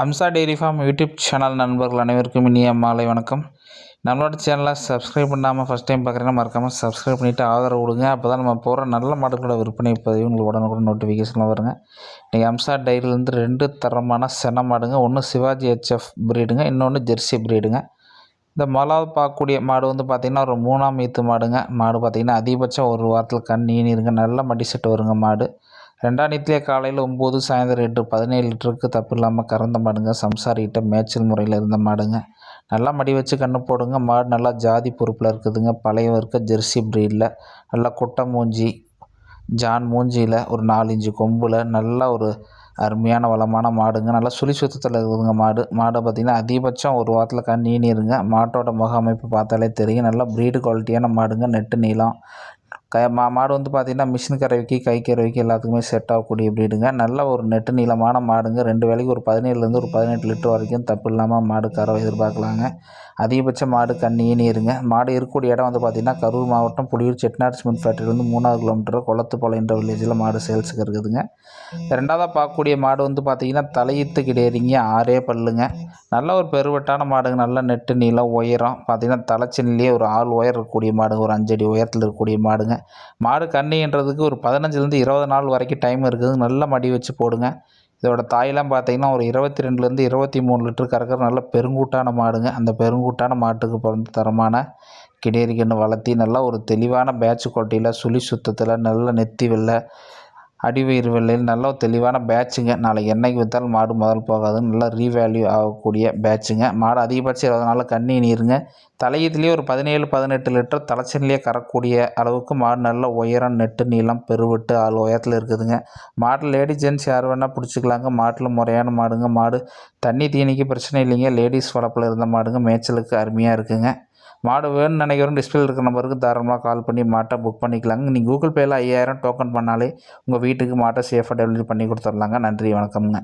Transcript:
Amsa dairy farm YouTube channel நண்பர்கள் அனைவருக்கும் இனிய மாலை வணக்கம். நம்மளோட சேனலை சப்ஸ்கிரைப் பண்ணாமல் ஃபஸ்ட் டைம் பார்க்குறீங்கன்னா மறக்காமல் சப்ஸ்கிரைப் பண்ணிவிட்டு ஆதரவு கொடுங்க. அப்போ தான் நம்ம போகிற நல்ல மாடுகளோட விற்பனை பதிவு உங்களுக்கு உடனுக்குடன் நோட்டிஃபிகேஷனில் வருங்க. இன்றைக்கி அம்சா டைரியிலேருந்து 2 தரமான சென மாடுங்க. ஒன்று சிவாஜி ஹெச்எஃப் ப்ரீடுங்க, இன்னொன்று ஜெர்சி ப்ரீடுங்க. இந்த முதலாவது பார்க்கக்கூடிய மாடு பார்த்திங்கன்னா ஒரு 3ஆம் ஈத்து மாடுங்க. மாடு பார்த்திங்கன்னா அதிகபட்சம் ஒரு வாரத்தில் கண் ஈனிருங்க. நல்ல மடி செட்டு வருங்க மாடு. 2ஆம் ஈத்துலேயே காலையில் 9, சாயந்தரம் 8, 17 லிட்டருக்கு தப்பு இல்லாமல் கறந்த மாடுங்க. சம்சாரிகிட்ட மேய்ச்சல் முறையில் இருந்த மாடுங்க. நல்லா மடி வச்சு கன்று போடுங்க. மாடு நல்லா ஜாதி பொறுப்பில் இருக்குதுங்க. பழைய இருக்க ஜெர்சி ப்ரீடில் நல்லா குட்டை மூஞ்சி, ஜான் மூஞ்சியில் ஒரு 4 இன்ச்சு கொம்பில் நல்ல ஒரு அருமையான வளமான மாடுங்க. நல்லா சுழி சுத்தத்தில் இருக்குதுங்க மாடு. மாடை பார்த்திங்கன்னா அதிகபட்சம் ஒரு வாரத்தில் கண் ஈனிருங்க. மாட்டோட முக அமைப்பு பார்த்தாலே தெரியும். நல்லா ப்ரீடு குவாலிட்டியான மாடுங்க. நெட்டு நீளம் மாடு பார்த்திங்கன்னா மிஷின் கறவைக்கு, கை கறவைக்கு எல்லாத்துக்குமே செட் ஆகக்கூடிய ப்ரீடுங்க. நல்ல ஒரு நெட்டு நீளமான மாடுங்க. 2 வேளைக்கு ஒரு 17லேருந்து ஒரு 18 லிட்டர் வரைக்கும் தப்பு இல்லாமல் மாடு கறவை எதிர்பார்க்கலாங்க. அதிகபட்ச மாடு கண் ஈனிருங்க. மாடு இருக்கக்கூடிய இடம் பார்த்திங்கன்னா கரூர் மாவட்டம் புலியூர் செட்டிநாடு சிமெண்ட் ஃபேக்ட்ரியிலேருந்து 3வது கிலோமீட்டர் கொளத்துப்பாளையன்ற வில்லேஜில் மாடு சேல்ஸுக்கு இருக்குதுங்க. 2ஆவதாக பார்க்கக்கூடிய மாடு பார்த்திங்கன்னா தலையீத்து கிடையாதுங்க. 6 பல்லுங்க. நல்ல ஒரு பெருவட்டான மாடுங்க. நல்ல நெட்டு நீளம் உயரம் பார்த்திங்கன்னா தலைச்சினிலேயே ஒரு 6 உயரம் இருக்கக்கூடிய மாடுங்க. ஒரு 5 அடி உயரத்தில் இருக்கக்கூடிய மாடுங்க. மாடு கன்னின்றதுக்கு ஒரு 15லேருந்து 20 நாள் வரைக்கும் டைம் இருக்குது. நல்ல மடி வச்சு போடுங்க. இதோட தாயெல்லாம் பார்த்திங்கன்னா ஒரு 22லேருந்து 23 லிட்டர் கறக்கிற நல்ல பெருங்கூட்டான மாடுங்க. அந்த பெருங்கூட்டான மாட்டுக்கு பிறந்த தரமான கிடேரி கன்று வளர்த்தி நல்லா ஒரு தெளிவான பேட்ச் குவாலிட்டியில் சுழி சுத்தத்தில் நல்ல நெத்தி வெள்ளை, அடிவயிறு வெள்ளையில் நல்ல ஒரு தெளிவான பேட்சுங்க. நாளைக்கு என்னைக்கு விற்றாலும் மாடு முதல் போகாதுன்னு நல்லா ரீவேல்யூ ஆகக்கூடிய பேட்சுங்க. மாடு அதிகபட்சம் 20 நாளில் கண்ணி நீருங்க. தலையீத்துலேயே ஒரு 17, 18 லிட்டர் தலைச்சனிலேயே கறக்கூடிய அளவுக்கு மாடு நல்ல உயரம், நெட்டு நீளம், பெருவெட்டு 6 உயரத்தில் இருக்குதுங்க. மாட்டில் லேடி ஜென்ட்ஸ் யார் வேணால் பிடிச்சிக்கலாங்க. மாட்டில் முறையான மாடுங்க. மாடு தண்ணி தீனிக்கு பிரச்சனை இல்லைங்க. லேடிஸ் வளர்ப்பில் இருந்த மாடுங்க. மேய்ச்சலுக்கு அருமையாக இருக்குங்க. மாடு வேணும்னு நினைக்கிறவங்க டிஸ்பிளே இருக்கிற நம்பருக்கு தாராளமாக கால் பண்ணி மாட்டை புக் பண்ணிக்கலாங்க. நீங்கள் கூகுள் பேயில் 5000 டோக்கன் பண்ணாலே உங்கள் வீட்டுக்கு மாட்டை சேஃபாக டெலிவரி பண்ணி கொடுத்துர்லாங்க. நன்றி, வணக்கம்ங்க.